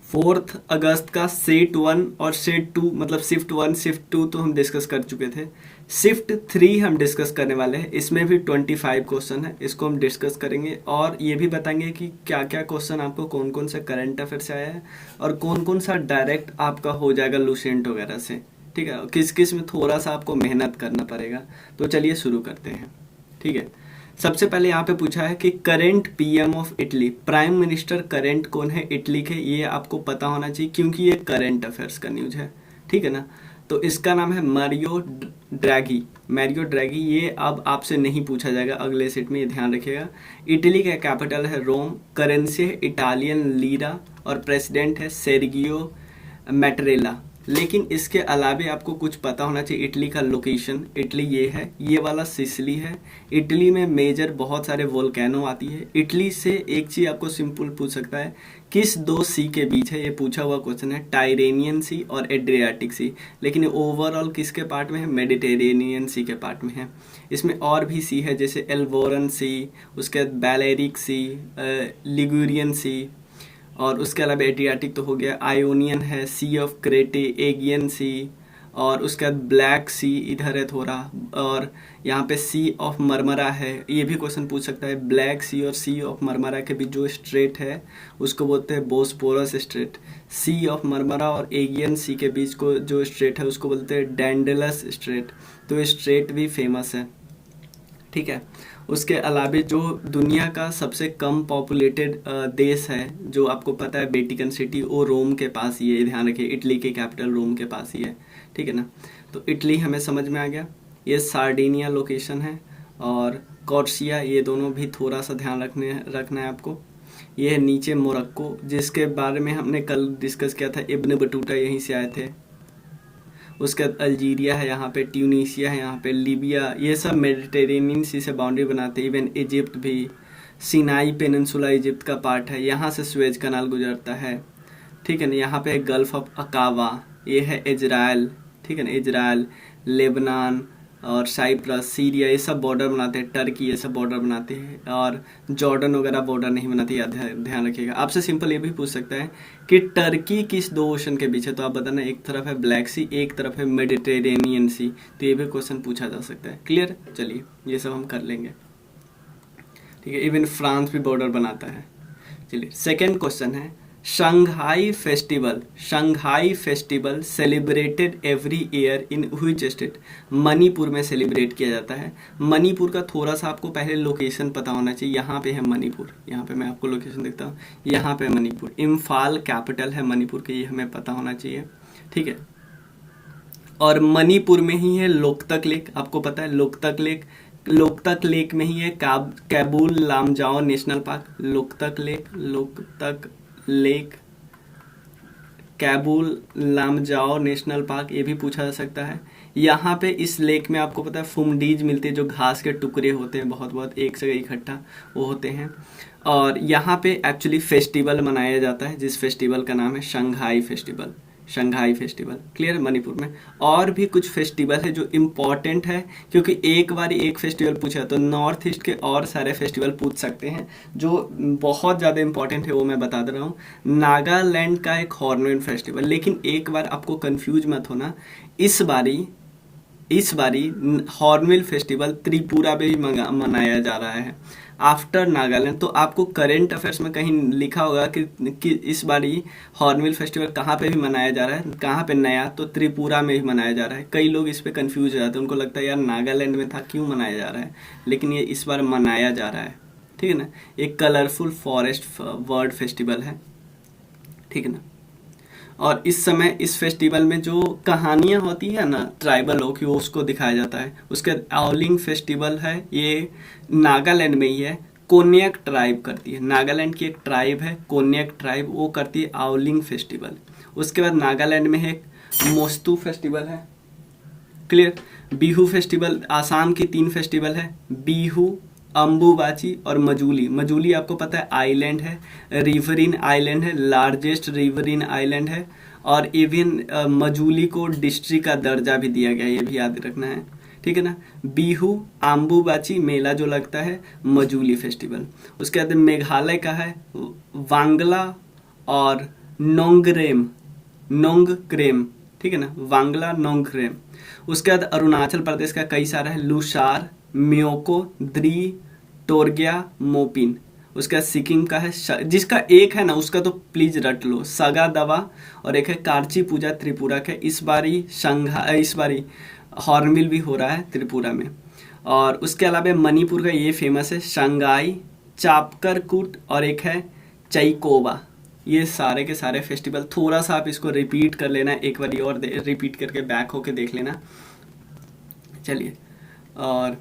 4 अगस्त का सेट 1 और सेट 2 मतलब शिफ्ट 1 शिफ्ट 2 तो हम डिस्कस कर चुके थे। शिफ्ट 3 हम डिस्कस करने वाले हैं। इसमें भी 25 क्वेश्चन है, इसको हम डिस्कस करेंगे और ये भी बताएंगे कि क्या क्या क्वेश्चन आपको कौन कौन सा करंट अफेयर से आया है और कौन कौन सा डायरेक्ट आपका हो जाएगा लूसेंट वगैरह से। ठीक है, किस किस में थोड़ा सा आपको मेहनत करना पड़ेगा। तो चलिए शुरू करते हैं। ठीक है, सबसे पहले यहाँ पे पूछा है कि current PM of Italy, prime minister current कौन है इटली के, ये आपको पता होना चाहिए क्योंकि ये करंट अफेयर्स का न्यूज है। ठीक है ना, तो इसका नाम है मारियो ड्रैगी। मारियो ड्रैगी, ये अब आपसे नहीं पूछा जाएगा अगले सेट में, ये ध्यान रखिएगा। इटली का कैपिटल है रोम, करेंसी है इटालियन लीरा और प्रेसिडेंट है सेर्गियो मैटरेला। लेकिन इसके अलावा आपको कुछ पता होना चाहिए इटली का लोकेशन। इटली ये है, ये वाला सिसिली है। इटली में मेजर बहुत सारे वोल्केनो आती है। इटली से एक चीज आपको सिंपल पूछ सकता है, किस 2 सी के बीच है, ये पूछा हुआ क्वेश्चन है, टाइरेनियन सी और एड्रियाटिक सी। लेकिन ओवरऑल किसके पार्ट में है, मेडिटेरेनियन सी के पार्ट में है। इसमें और भी सी है जैसे एल्बोरन सी, उसके बाद बैलेरिक सी, लिगुरियन सी, और उसके अलावा एड्रियाटिक तो हो गया, आयोनियन है, सी ऑफ क्रेटे, एगियन सी, और उसके बाद ब्लैक सी इधर है थोड़ा, और यहाँ पे सी ऑफ मरमरा है। ये भी क्वेश्चन पूछ सकता है, ब्लैक सी और सी ऑफ मरमरा के बीच जो स्ट्रेट है उसको बोलते हैं Bosphorus strait. Sea of Marmara और एगियन सी के बीच को जो स्ट्रेट है उसको बोलते हैं डैंडेलस स्ट्रेट। तो ये स्ट्रेट भी फेमस है। ठीक है, उसके अलावा जो दुनिया का सबसे कम पॉपुलेटेड देश है जो आपको पता है, वेटिकन सिटी, वो रोम के पास ही है। ध्यान रखिए, इटली की कैपिटल रोम के पास ही है। ठीक है ना, तो इटली हमें समझ में आ गया। ये सार्डिनिया लोकेशन है और कॉर्सिया, ये दोनों भी थोड़ा सा ध्यान रखना है आपको। ये है नीचे मोरक्को, जिसके बारे में हमने कल डिस्कस किया था, इब्न बटूटा यहीं से आए थे। उसके बाद अल्जीरिया है यहाँ पे, ट्यूनीशिया है यहाँ पे, लीबिया, ये सब मेडिटेरेनियन सी से बाउंड्री बनाते हैं। इवन इजिप्ट भी, सिनाई पेनिनसुला इजिप्ट का पार्ट है, यहाँ से स्वेज कनाल गुजरता है। ठीक है ना, यहाँ पे गल्फ ऑफ अकावा, ये है इजराइल। ठीक है ना, इजराइल, लेबनान और साइप्रस, सीरिया, ये सब बॉर्डर बनाते हैं। टर्की, ये सब बॉर्डर बनाते हैं। और जॉर्डन वगैरह बॉर्डर नहीं बनाती, ध्यान रखिएगा। आपसे सिंपल ये भी पूछ सकता है कि टर्की किस 2 ओशन के बीच है, तो आप बताना, एक तरफ है ब्लैक सी, एक तरफ है मेडिटेरेनियन सी। तो ये भी क्वेश्चन पूछा जा सकता है। क्लियर, चलिए ये सब हम कर लेंगे। ठीक है, इवन फ्रांस भी बॉर्डर बनाता है। चलिए सेकेंड क्वेश्चन है, Shanghai festival celebrated every year in which state. Manipur में सेलिब्रेट किया जाता है। मणिपुर का थोड़ा सा आपको पहले लोकेशन पता होना चाहिए। यहाँ पे है मणिपुर, यहाँ पे मैं आपको लोकेशन देखता हूँ, यहाँ पे मणिपुर, इम्फाल कैपिटल है मणिपुर के, ये हमें पता होना चाहिए। ठीक है, और मणिपुर में ही है लोकतक लेक, आपको पता है लोकतक लेक में ही है Keibul Lamjao national park. Loktak lake, Keibul Lamjao national park, ये भी पूछा जा सकता है। यहाँ पे इस लेक में आपको पता है फुमडीज मिलते हैं, जो घास के टुकड़े होते हैं, बहुत बहुत एक जगह इकट्ठा वो होते हैं। और यहाँ पे एक्चुअली फेस्टिवल मनाया जाता है, जिस फेस्टिवल का नाम है शंघाई फेस्टिवल। क्लियर, मणिपुर में और भी कुछ फेस्टिवल है जो इम्पोर्टेंट है, क्योंकि एक बार एक फेस्टिवल पूछा तो नॉर्थ ईस्ट के और सारे फेस्टिवल पूछ सकते हैं। जो बहुत ज़्यादा इम्पोर्टेंट है वो मैं बता दे रहा हूँ। नागालैंड का एक हॉर्नबिल फेस्टिवल, लेकिन एक बार आपको कंफ्यूज मत होना, इस बारी हॉर्नबिल फेस्टिवल त्रिपुरा में ही मनाया जा रहा है आफ्टर नागालैंड। तो आपको करंट अफेयर्स में कहीं लिखा होगा कि इस बारी हॉर्नबिल फेस्टिवल कहाँ पे भी मनाया जा रहा है, कहाँ पे नया, तो त्रिपुरा में भी मनाया जा रहा है। कई लोग इस पे कंफ्यूज हो जाते हैं, उनको लगता है यार नागालैंड में था, क्यों मनाया जा रहा है, लेकिन ये इस बार मनाया जा रहा है। ठीक है ना, एक कलरफुल फॉरेस्ट वर्ल्ड फेस्टिवल है। ठीक है ना, और इस समय इस फेस्टिवल में जो कहानियां होती है ना ट्राइबल लोग की, उसको दिखाया जाता है। उसके आउलिंग फेस्टिवल है, ये नागालैंड में ही है, कोन्याक ट्राइब करती है। नागालैंड की एक ट्राइब है कोन्याक ट्राइब, वो करती है आउलिंग फेस्टिवल। उसके बाद नागालैंड में है मोस्तू फेस्टिवल है। क्लियर, बिहू फेस्टिवल, आसाम की 3 फेस्टिवल है, बिहू, अम्बुबाची और मजूली आपको पता है आइलैंड है, रिवरिन आइलैंड है, लार्जेस्ट रिवरिन आइलैंड है। और इवन मजूली को डिस्ट्रिक्ट का दर्जा भी दिया गया है, ये भी याद रखना है। ठीक है ना, बिहू, अम्बुबाची मेला जो लगता है, मजूली फेस्टिवल। उसके बाद मेघालय का है वांगला और नोंगरेम, नोंगक्रेम, ठीक है ना, वांगला नोंगक्रेम। उसके बाद अरुणाचल प्रदेश का कई सारा है, लुसार, म्योको, द्री, टोरगिया, मोपिन। उसके बाद सिक्किम का है जिसका एक है ना उसका तो प्लीज रट लो, सगा दवा। और एक है कारची पूजा त्रिपुरा का, इस बारी हॉर्नबिल भी हो रहा है त्रिपुरा में। और उसके अलावा मणिपुर का ये फेमस है शंगाई, चापकरकूट, और एक है चैकोबा। ये सारे के सारे फेस्टिवल थोड़ा सा आप इसको रिपीट कर लेना, एक बार और रिपीट करके बैक होके देख लेना। चलिए, और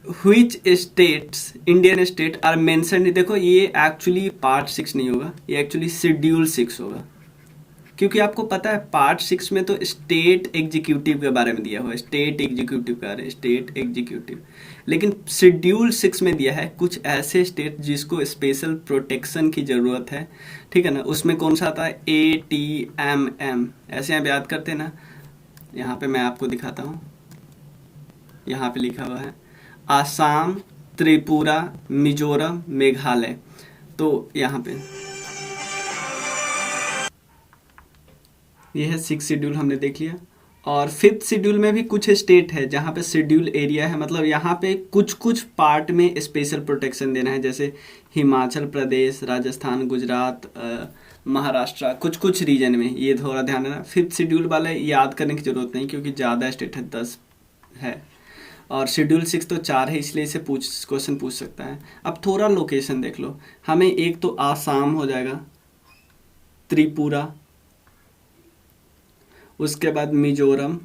which states Indian state are mentioned, देखो ये एक्चुअली पार्ट 6 नहीं होगा, ये एक्चुअली शेड्यूल 6 होगा, क्योंकि आपको पता है पार्ट 6 में तो स्टेट एग्जीक्यूटिव के बारे में दिया हुआ है, स्टेट एग्जीक्यूटिव का है, स्टेट एग्जीक्यूटिव। लेकिन शेड्यूल 6 में दिया है कुछ ऐसे स्टेट जिसको स्पेशल प्रोटेक्शन की जरूरत है, ठीक है ना। उसमें कौन सा आता है, ATMM, ऐसे आप याद करते हैं ना। यहाँ पे मैं आपको दिखाता हूँ, यहाँ पे लिखा हुआ है आसाम, त्रिपुरा, मिजोरम, मेघालय। तो यहाँ पे ये है 6 शेड्यूल हमने देख लिया। और 5th शेड्यूल में भी कुछ स्टेट है जहाँ पे शेड्यूल एरिया है, मतलब यहाँ पे कुछ कुछ पार्ट में स्पेशल प्रोटेक्शन देना है, जैसे हिमाचल प्रदेश, राजस्थान, गुजरात, महाराष्ट्र, कुछ कुछ रीजन में। ये थोड़ा ध्यान देना। 5th शेड्यूल वाले याद करने की जरूरत नहीं, क्योंकि ज़्यादा स्टेट है, 10 है। और शेड्यूल 6 तो 4 है, इसलिए इसे क्वेश्चन पूछ सकता है। अब थोड़ा लोकेशन देख लो, हमें एक तो आसाम हो जाएगा, त्रिपुरा, उसके बाद मिजोरम,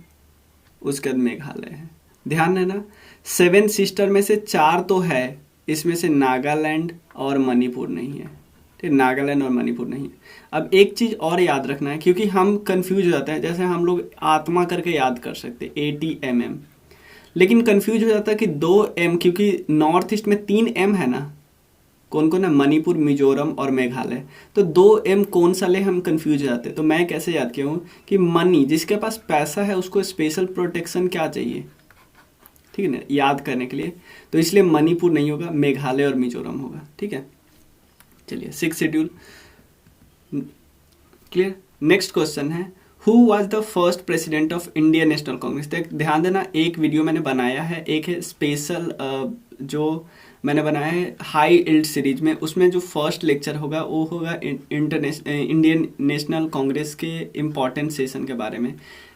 उसके बाद मेघालय है। ध्यान है ना, 7 सिस्टर में से 4 तो है, इसमें से नागालैंड और मणिपुर नहीं है, ठीक, नागालैंड और मणिपुर नहीं है। अब एक चीज़ और याद रखना है, क्योंकि हम कंफ्यूज हो जाते हैं, जैसे हम लोग आत्मा करके याद कर सकते ATMM, लेकिन कंफ्यूज हो जाता है कि 2M, क्योंकि नॉर्थ ईस्ट में 3M है ना, कौन कौन है, मणिपुर, मिजोरम और मेघालय। तो 2M कौन सा ले, हम कंफ्यूज हो जाते हैं। तो मैं कैसे याद किया हूँ कि मनी, जिसके पास पैसा है उसको स्पेशल प्रोटेक्शन क्या चाहिए, ठीक है ना, याद करने के लिए। तो इसलिए मणिपुर नहीं होगा, मेघालय और मिजोरम होगा, ठीक है। चलिए, 6 शेड्यूल क्लियर। नेक्स्ट क्वेश्चन है, who was the first president of Indian national Congress. ध्यान देना, एक वीडियो मैंने बनाया है, एक है स्पेशल जो मैंने बनाया है हाई इल्ड सीरीज में, उसमें जो फर्स्ट लेक्चर होगा वो होगा इंडियन नेशनल कांग्रेस के इम्पॉर्टेंट सेशन के बारे में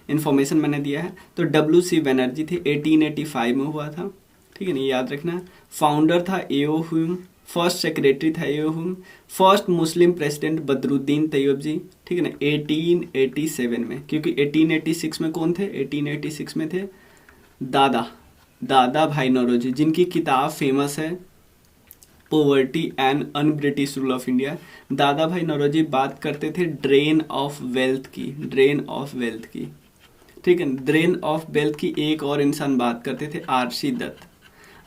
इन्फॉर्मेशन मैंने दिया है। तो WC बनर्जी थे, 1885 में हुआ था, ठीक है ना, याद रखना। फाउंडर था एओ ह्यूम, फर्स्ट सेक्रेटरी था A O Hume, first Muslim president Badruddin Tyabji, ठीक है ना, 1887 में। क्योंकि 1886 में कौन थे, 1886 में थे दादा भाई नौरोजी, जिनकी किताब फेमस है poverty and un British rule of India. दादा भाई नौरोजी बात करते थे ड्रेन ऑफ वेल्थ की, ड्रेन ऑफ वेल्थ की, ठीक है। ड्रेन ऑफ वेल्थ की एक और इंसान बात करते थे, RC दत्त।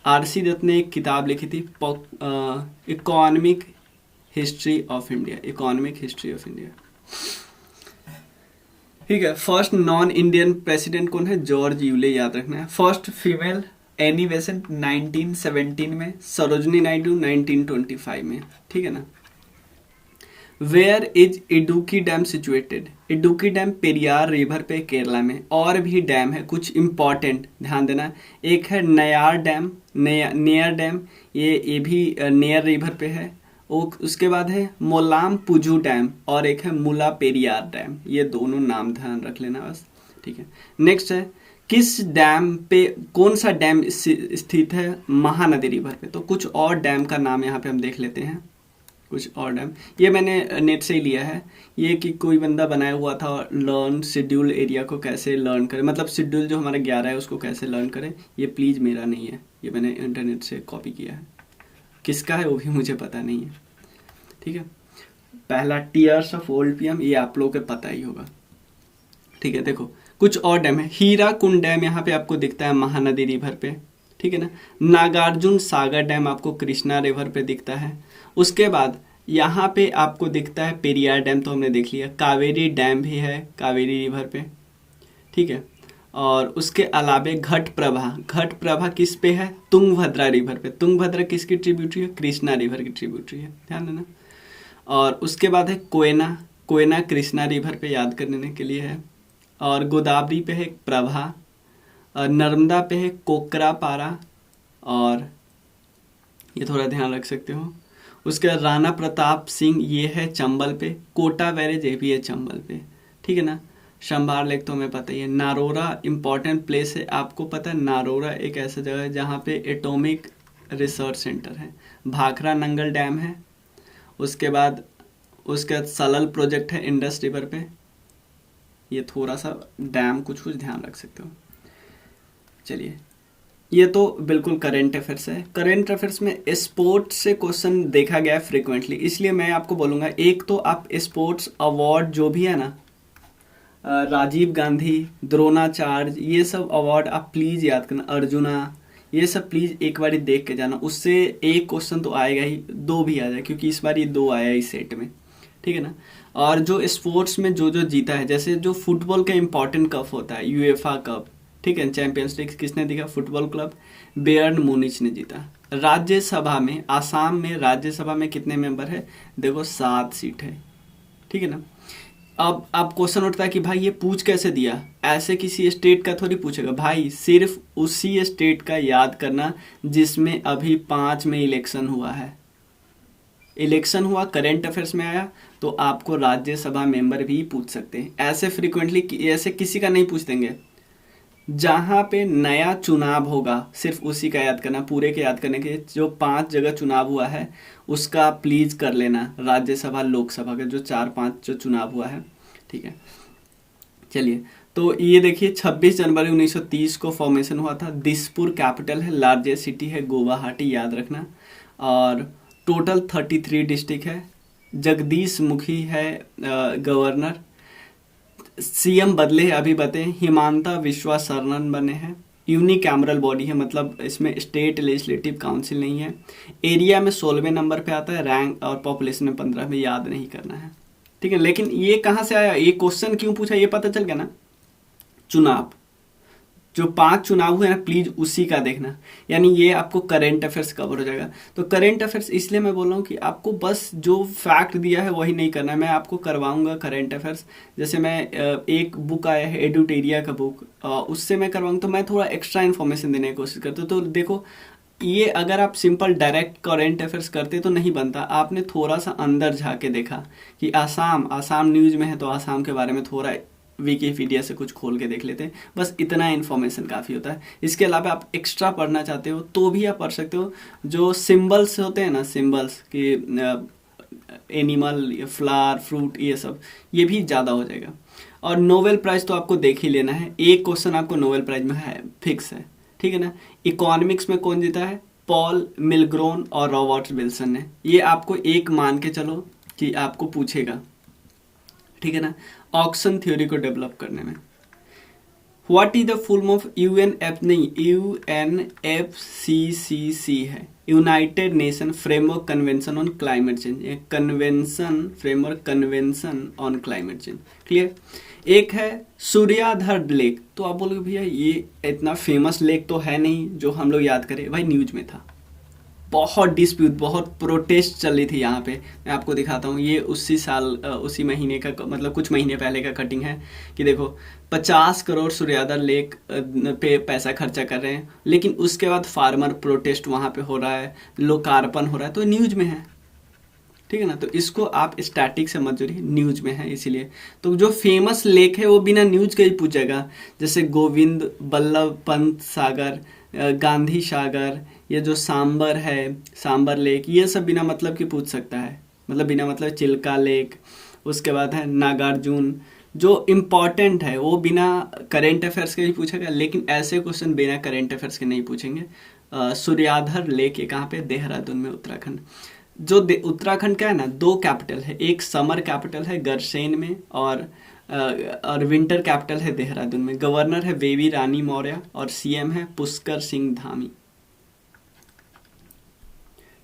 RC दत्त ने एक किताब लिखी थी economic history of India, economic history of India, ठीक है। फर्स्ट नॉन इंडियन प्रेसिडेंट कौन है, जॉर्ज यूले, याद रखना है। फर्स्ट फीमेल एनी बेसेंट 1917 में, सरोजनी नायडू 1925 में, ठीक है ना। Where is Idukki dam situated, Idukki dam Periyar river पे केरला में। और भी डैम है कुछ इंपॉर्टेंट, ध्यान देना। एक है नयार डैम, नेयर डैम, ये भी नेयर रिवर पे है। उसके बाद है मोलाम पुजू डैम, और एक है मुला पेरियार डैम। ये दोनों नाम ध्यान रख लेना बस, ठीक है। नेक्स्ट है, किस डैम पे, कौन सा डैम स्थित है महानदी रिवर पे। तो कुछ और डैम का नाम यहाँ पे हम देख लेते हैं, कुछ और डैम। ये मैंने नेट से ही लिया है, ये कि कोई बंदा बनाया हुआ था, लर्न शेड्यूल एरिया को कैसे लर्न करें, मतलब शेड्यूल जो हमारा 11 है उसको कैसे लर्न करें। ये प्लीज़ मेरा नहीं है, ये मैंने इंटरनेट से कॉपी किया है, किसका है वो भी मुझे पता नहीं है, ठीक है। पहला टीयर्स ऑफ ओल्ड पीएम, ये आप लोगों को पता ही होगा, ठीक है। देखो कुछ और डैम है, हीराकुंड डैम यहाँ पे आपको दिखता है महानदी रिवर पे, ठीक है ना। नागार्जुन सागर डैम आपको कृष्णा रिवर पे दिखता है। उसके बाद यहाँ पे आपको दिखता है पेरियार डैम, तो हमने देख लिया। कावेरी डैम भी है कावेरी रिवर पे, ठीक है। और उसके अलावे घट प्रभा किस पे है, तुंगभद्रा रिवर पे। तुंगभद्रा किसकी ट्रिब्यूटरी है, कृष्णा रिवर की ट्रिब्यूटरी है, ध्यान देना। और उसके बाद है कोयना, कोयना कृष्णा रिवर पे याद करने के लिए है। और गोदावरी पे है प्रभा, और नर्मदा पे है कोकरापारा, और ये थोड़ा ध्यान रख सकते हो। उसके बाद राणा प्रताप सिंह, ये है चंबल पे। कोटा बैरेज ये भी है चंबल पे, ठीक है ना। शंभार लेक तो हमें पता ही है। नारोरा इंपॉर्टेंट प्लेस है, आपको पता है नारोरा एक ऐसा जगह है जहाँ पे एटॉमिक रिसर्च सेंटर है। भाखरा नंगल डैम है। उसके बाद सलल प्रोजेक्ट है इंडस रिवर पे। ये थोड़ा सा डैम कुछ ध्यान रख सकते हो। चलिए, ये तो बिल्कुल करंट अफेयर्स है। करंट अफेयर्स में स्पोर्ट्स से क्वेश्चन देखा गया है फ्रिक्वेंटली, इसलिए मैं आपको बोलूँगा एक तो आप स्पोर्ट्स अवार्ड जो भी है ना, राजीव गांधी, द्रोणाचार्य, ये सब अवार्ड आप प्लीज़ याद करना, अर्जुना, ये सब प्लीज़ एक बार देख के जाना। उससे एक क्वेश्चन तो आएगा ही, दो भी आ जाए, क्योंकि इस बार ये दो आया इस सेट में, ठीक है ना। और जो स्पोर्ट्स में जो जो जीता है, जैसे जो फुटबॉल का इंपॉर्टेंट कप होता है यूएफा कप, ठीक है, चैंपियंस लीग किसने जीता? फुटबॉल क्लब बेयर्न मुनिच ने जीता। राज्यसभा में, आसाम में राज्यसभा में कितने मेंबर है? देखो 7 सीट है, ठीक है ना। अब क्वेश्चन उठता है कि भाई ये पूछ कैसे दिया? ऐसे किसी स्टेट का थोड़ी पूछेगा भाई, सिर्फ उसी स्टेट का याद करना जिसमें अभी 5 में इलेक्शन हुआ है। इलेक्शन हुआ, करंट अफेयर्स में आया, तो आपको राज्यसभा मेंबर भी पूछ सकते हैं। ऐसे फ्रिक्वेंटली ऐसे किसी का नहीं पूछ देंगे। जहाँ पे नया चुनाव होगा सिर्फ उसी का याद करना, पूरे के याद करने के। जो 5 जगह चुनाव हुआ है उसका प्लीज कर लेना, राज्यसभा लोकसभा का जो 4-5 जो चुनाव हुआ है, ठीक है। चलिए, तो ये देखिए 26 जनवरी 1930 को फॉर्मेशन हुआ था। दिसपुर कैपिटल है, लार्जेस्ट सिटी है गुवाहाटी, याद रखना। और टोटल 33 डिस्ट्रिक्ट है। जगदीश मुखी है गवर्नर। सीएम बदले हैं, अभी बताएं। हिमांता विश्वा सरनन बने हैं। यूनिकैमरल बॉडी है, मतलब इसमें स्टेट लेजिस्लेटिव काउंसिल नहीं है। एरिया में 16वें नंबर पे आता है, रैंक और पॉपुलेशन में 15 में, याद नहीं करना है, ठीक है। लेकिन ये कहाँ से आया, ये क्वेश्चन क्यों पूछा, ये पता चल गया ना। चुनाव, जो 5 चुनाव हुए ना, प्लीज उसी का देखना, यानी ये आपको करंट अफेयर्स कवर हो जाएगा। तो करंट अफेयर्स इसलिए मैं बोल रहा हूँ कि आपको बस जो फैक्ट दिया है वही नहीं करना है, मैं आपको करवाऊंगा करंट अफेयर्स। जैसे मैं एक बुक आया है एडुटेरिया का बुक, उससे मैं करवाऊंगा, तो मैं थोड़ा एक्स्ट्रा इन्फॉर्मेशन देने की कोशिश करता हूँ। तो देखो, ये अगर आप सिंपल डायरेक्ट करंट अफेयर्स करते तो नहीं बनता, आपने थोड़ा सा अंदर झाके देखा कि आसाम न्यूज में है, तो आसाम के बारे में थोड़ा विकिपीडिया से कुछ खोल के देख लेते हैं, बस इतना इन्फॉर्मेशन काफ़ी होता है। इसके अलावा आप एक्स्ट्रा पढ़ना चाहते हो तो भी आप पढ़ सकते हो। जो सिंबल्स होते हैं ना, सिंबल्स कि एनिमल, फ्लावर, फ्रूट, ये सब, ये भी ज़्यादा हो जाएगा। और नोबेल प्राइज़ तो आपको देख ही लेना है, एक क्वेश्चन आपको नोबेल प्राइज़ में है, फिक्स है, ठीक है ना। इकोनॉमिक्स में कौन जीता है? पॉल मिलग्रोन और रॉबर्ट विल्सन ने। ये आपको एक मान के चलो कि आपको पूछेगा, ठीक है ना। ऑक्शन थ्योरी को डेवलप करने में what is the full of UNF, नहीं यूएनएफसीसीसी है, United nation framework convention on climate change, convention framework convention on climate change, clear. एक है सूर्याधर लेक, तो आप बोलोगे भैया ये इतना फेमस लेक तो है नहीं जो हम लोग याद करें, भाई न्यूज में था। बहुत डिस्प्यूट, बहुत प्रोटेस्ट चल रही थी यहाँ पे, मैं आपको दिखाता हूँ। ये उसी साल उसी महीने का, मतलब कुछ महीने पहले का कटिंग है कि देखो 50 करोड़ सूर्याधर लेक पे पैसा खर्चा कर रहे हैं, लेकिन उसके बाद फार्मर प्रोटेस्ट वहाँ पे हो रहा है, लोकार्पण हो रहा है, तो न्यूज में है, ठीक है ना। तो इसको आप स्टैटिक से मत जोड़िए, न्यूज में है इसीलिए। तो जो फेमस लेक है वो बिना न्यूज के ही पूछेगा, जैसे गोविंद बल्लभ पंत सागर, गांधी सागर, ये जो सांबर है, सांबर लेक, ये सब बिना मतलब के पूछ सकता है, मतलब बिना मतलब चिल्का लेक। उसके बाद है नागार्जुन, जो इम्पॉर्टेंट है वो बिना करेंट अफेयर्स के भी पूछेगा, लेकिन ऐसे क्वेश्चन बिना करेंट अफेयर्स के नहीं पूछेंगे। सूर्याधर लेक ये कहाँ पे? देहरादून में, उत्तराखंड। जो उत्तराखंड का है ना, 2 कैपिटल है, एक समर कैपिटल है गरसेन में, और विंटर कैपिटल है देहरादून में। गवर्नर है बेबी रानी मौर्य और सीएम है पुष्कर सिंह धामी,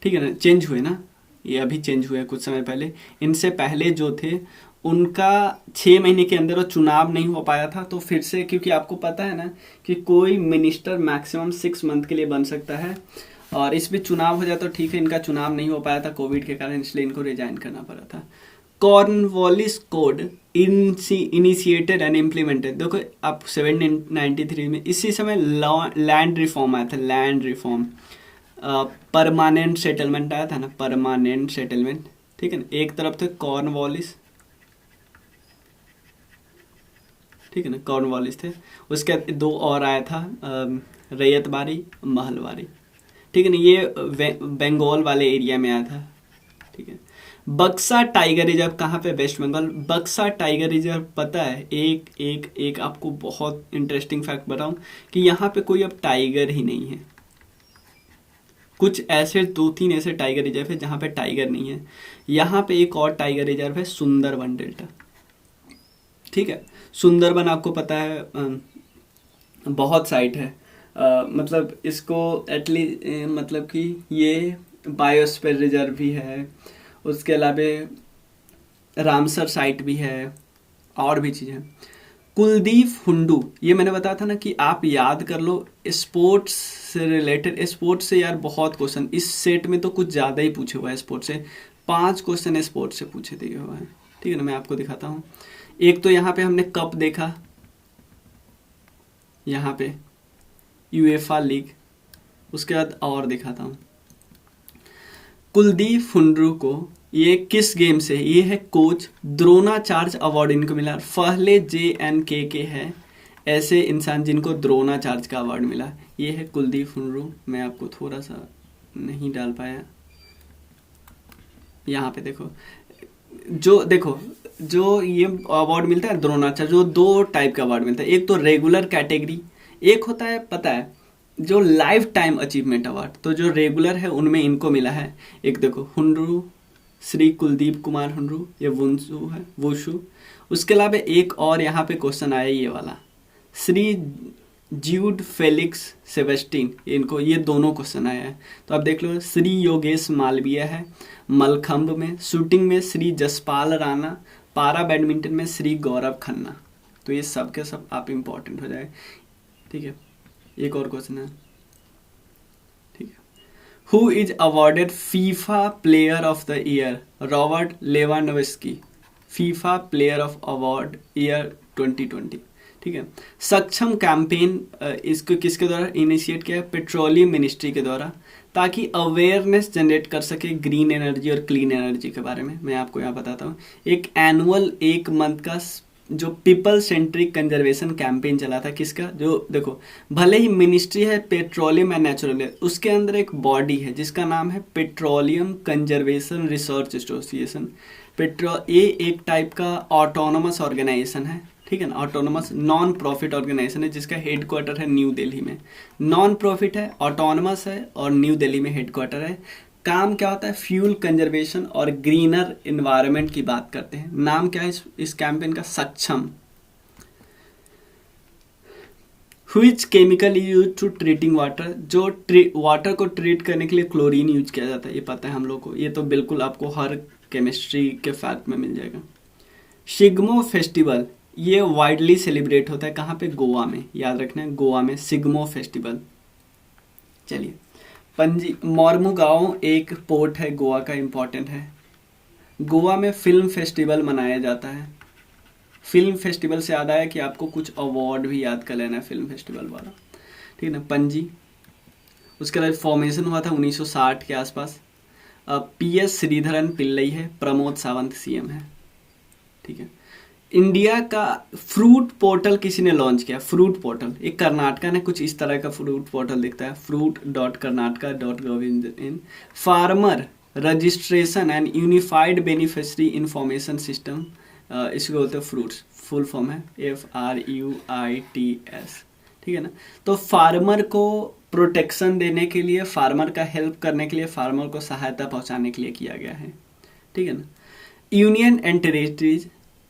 ठीक है ना। चेंज हुए ना, ये अभी चेंज हुए कुछ समय पहले। इनसे पहले जो थे उनका 6 महीने के अंदर वो चुनाव नहीं हो पाया था, तो फिर से, क्योंकि आपको पता है ना कि कोई मिनिस्टर मैक्सिमम 6 मंथ के लिए बन सकता है, और इस बीच चुनाव हो जाए तो ठीक है, इनका चुनाव नहीं हो पाया था कोविड के कारण, इसलिए इनको रिजाइन करना पड़ा था। Cornwallis code initiated and implemented, देखो आप 1793 में इसी समय लैंड रिफॉर्म आया था, लैंड रिफॉर्म, परमानेंट सेटलमेंट आया था ना, परमानेंट सेटलमेंट, ठीक है ना। एक तरफ थे कॉर्नवालिस, ठीक है ना, कॉर्नवालिस थे, उसके दो और आया था रैयतबारी, महलबारी, ठीक है ना, ये बंगाल वाले एरिया में आया था, ठीक है। बक्सा टाइगर रिजर्व कहाँ पे, वेस्ट बंगाल। बक्सा टाइगर रिजर्व पता है, एक आपको बहुत इंटरेस्टिंग फैक्ट बताऊं कि यहाँ पे कोई अब टाइगर ही नहीं है। कुछ ऐसे 2-3 ऐसे टाइगर रिजर्व है जहाँ पे टाइगर नहीं है। यहाँ पे एक और टाइगर रिजर्व है, सुंदरबन डेल्टा, ठीक है। सुंदरबन आपको पता है बहुत साइट है, मतलब इसको एटलीस्ट मतलब कि ये बायोस्फीयर रिजर्व भी है, उसके अलावा रामसर साइट भी है, और भी चीज़ें। कुलदीप हुंडू, ये मैंने बताया था ना कि आप याद कर लो, स्पोर्ट्स से रिलेटेड, स्पोर्ट्स से यार बहुत क्वेश्चन इस सेट में तो कुछ ज़्यादा ही पूछे हुआ है, स्पोर्ट्स से 5 क्वेश्चन स्पोर्ट्स से पूछे दिए हुए हैं, ठीक है ना। मैं आपको दिखाता हूँ, एक तो यहाँ पे हमने कप देखा, यहाँ पे यूएफा लीग, उसके बाद और दिखाता हूँ। कुलदीप हुंडू को ये किस गेम से, ये है कोच, द्रोणाचार्य अवार्ड इनको मिला, पहले JNK के है ऐसे इंसान जिनको द्रोणाचार्य का अवार्ड मिला, ये है कुलदीप हुंडू। मैं आपको थोड़ा सा नहीं डाल पाया, यहाँ पे देखो, जो ये अवार्ड मिलता है द्रोणाचार्य, जो 2 टाइप का अवार्ड मिलता है, एक तो रेगुलर कैटेगरी, एक होता है पता है जो लाइफ टाइम अचीवमेंट अवार्ड, तो जो रेगुलर है उनमें इनको मिला है। एक देखो हुंडू, श्री कुलदीप कुमार हुंडू, ये वुंशु है, वुशु। उसके अलावा एक और यहाँ पे क्वेश्चन आया ये वाला, श्री ज्यूड फेलिक्स सेबेस्टिन, इनको ये दोनों क्वेश्चन आया है। तो आप देख लो, श्री योगेश मालवीय है मलखंब में, शूटिंग में श्री जसपाल राणा, पारा बैडमिंटन में श्री गौरव खन्ना। तो ये सब के सब आप इम्पोर्टेंट हो जाए, ठीक है। एक और क्वेश्चन है, ठीक है, who is awarded FIFA player of the year, Robert Lewandowski, FIFA player of award year 2020, ठीक है। सक्षम कैंपेन इसको किसके द्वारा इनिशिएट किया है, पेट्रोलियम मिनिस्ट्री के द्वारा, ताकि अवेयरनेस जनरेट कर सके ग्रीन एनर्जी और क्लीन एनर्जी के बारे में। मैं आपको यहाँ बताता हूँ, एक एनुअल 1 मंथ का जो पीपल सेंट्रिक कंजर्वेशन कैंपेन चला था, किसका, जो देखो भले ही मिनिस्ट्री है पेट्रोलियम एंड नेचुरल, उसके अंदर एक बॉडी है जिसका नाम है पेट्रोलियम कंजर्वेशन रिसर्च एसोसिएशन। ये एक टाइप का ऑटोनोमस ऑर्गेनाइजेशन है, ठीक है ना, ऑटोनोमस नॉन प्रॉफिट ऑर्गेनाइजेशन है जिसका हेडक्वार्टर है न्यू दिल्ली में। नॉन प्रॉफिट है, ऑटोनोमस है और न्यू दिल्ली में हेडक्वार्टर है। काम क्या होता है, फ्यूल कंजर्वेशन और ग्रीनर एनवायरनमेंट की बात करते हैं। नाम क्या है इस कैंपेन का, Saksham. Which chemical use to treating water, जो वाटर को ट्रीट करने के लिए क्लोरीन यूज किया जाता है, ये पता है हम लोग को, ये तो बिल्कुल आपको हर केमिस्ट्री के फैक्ट में मिल जाएगा। सिग्मो फेस्टिवल, ये वाइडली सेलिब्रेट होता है कहाँ पे, गोवा में, याद रखना है गोवा में सिग्मो फेस्टिवल। चलिए, मोर्मुगांव एक पोर्ट है गोवा का, इम्पोर्टेंट है। गोवा में फिल्म फेस्टिवल मनाया जाता है। फिल्म फेस्टिवल से याद आया कि आपको कुछ अवार्ड भी याद कर लेना है फिल्म फेस्टिवल वाला, ठीक है ना। पणजी, उसके बाद फॉर्मेशन हुआ था 1960 के आसपास। PS श्रीधरन पिल्लई है, प्रमोद सावंत CM है, ठीक है। इंडिया का फ्रूट पोर्टल किसी ने लॉन्च किया, फ्रूट पोर्टल, एक कर्नाटका ने कुछ इस तरह का फ्रूट पोर्टल दिखता है, fruit.karnataka.gov.in। Farmer registration and unified beneficiary information system, इसको बोलते हैं फ्रूट्स, फुल फॉर्म है FRUITS, ठीक है ना। तो फार्मर को प्रोटेक्शन देने के लिए, फार्मर का हेल्प करने के लिए, फार्मर को सहायता पहुंचाने के लिए किया गया है, ठीक है ना। यूनियन एंड टेरिटरीज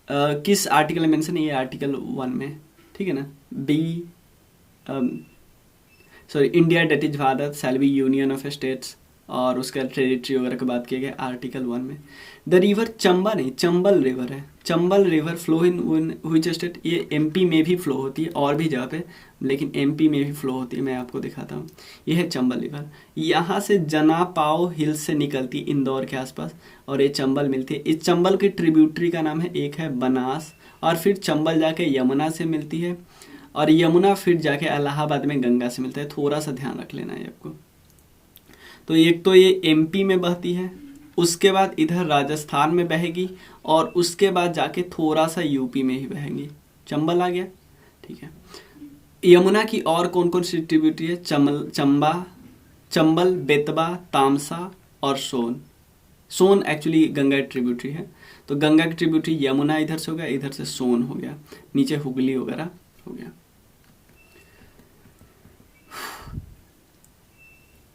किस आर्टिकल में मेंशन है, ये आर्टिकल 1 में, ठीक है ना। India that is Bharat shall be union of states, और उसका टेरिटरी वगैरह की बात की गई आर्टिकल 1 में। द रिवर चंबा नहीं, चंबल रिवर है। Chambal river flow in which state, ये एमपी में भी फ्लो होती है और भी जगह पे, लेकिन एमपी में भी फ्लो होती है। मैं आपको दिखाता हूँ, ये है चंबल रिवर। यहाँ से जनापाओ हिल से निकलती इंदौर के आसपास और ये चंबल मिलती है। इस चंबल की ट्रिब्यूटरी का नाम है, एक है बनास, और फिर चंबल जाके यमुना से मिलती है, और यमुना फिर जाके इलाहाबाद में गंगा से मिलता है। थोड़ा सा ध्यान रख लेना है आपको। तो एक तो ये एमपी में बहती है, उसके बाद इधर राजस्थान में बहेगी, और उसके बाद जाके थोड़ा सा यूपी में ही बहेगी। चंबल आ गया, ठीक है। यमुना की और कौन कौन सी ट्रिब्यूटरी है? चंबल, बेतबा, तामसा और सोन। सोन एक्चुअली गंगा ट्रिब्यूटरी है। तो गंगा की ट्रिब्यूटरी यमुना इधर से हो गया, इधर से सोन हो गया, नीचे हुगली वगैरह हो गया।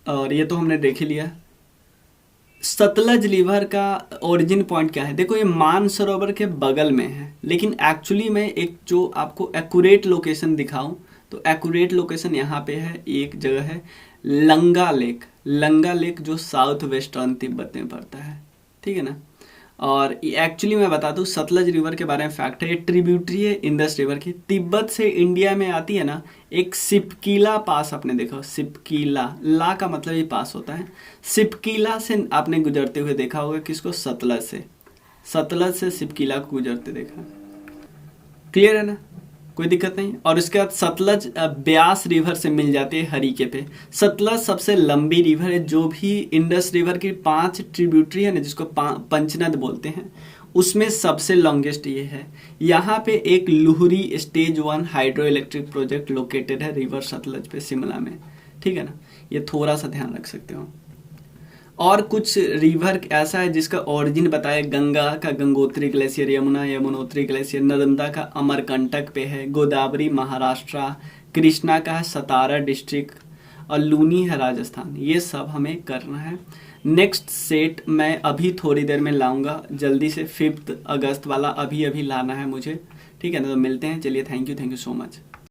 और ये तो हमने देख ही लिया। सतलज रिवर का ओरिजिन पॉइंट क्या है? देखो, ये मानसरोवर के बगल में है, लेकिन एक्चुअली मैं एक जो आपको एक्यूरेट लोकेशन दिखाऊं तो एक्यूरेट लोकेशन यहाँ पे है। एक जगह है लंगा लेक, लंगा लेक जो साउथ वेस्टर्न तिब्बत में पड़ता है, ठीक है ना। और एक्चुअली मैं बता दूं, सतलज रिवर के बारे में फैक्ट है, ये ट्रिब्यूटरी है इंडस रिवर की। तिब्बत से इंडिया में आती है ना, एक सिपकीला पास आपने देखा, सिपकीला, ला का मतलब ये पास होता है। सिपकीला से आपने गुजरते हुए देखा होगा किसको? सतलज से। सतलज से सिपकीला को गुजरते देखा। क्लियर है ना, कोई दिक्कत नहीं। और इसके बाद सतलज ब्यास रिवर से मिल जाती है हरीके पे। सतलज सबसे लंबी रिवर है। जो भी इंडस रिवर की 5 ट्रिब्यूटरी है ना, जिसको पंचनद बोलते हैं, उसमें सबसे लॉन्गेस्ट ये है। यहाँ पे एक Luhri stage 1 hydro electric project located है रिवर सतलज पे, शिमला में, ठीक है ना। ये थोड़ा सा ध्यान रख सकते हो। और कुछ रिवर ऐसा है जिसका ओरिजिन बताया, गंगा का गंगोत्री ग्लेशियर, यमुना यमुनोत्री ग्लेशियर, नर्मदा का अमरकंटक पे है, गोदावरी महाराष्ट्र, कृष्णा का है सतारा डिस्ट्रिक्ट, और लूनी है राजस्थान। ये सब हमें करना है। नेक्स्ट सेट मैं अभी थोड़ी देर में लाऊंगा, जल्दी से 5 अगस्त वाला अभी लाना है मुझे, ठीक है ना। तो मिलते हैं, चलिए, थैंक यू सो मच।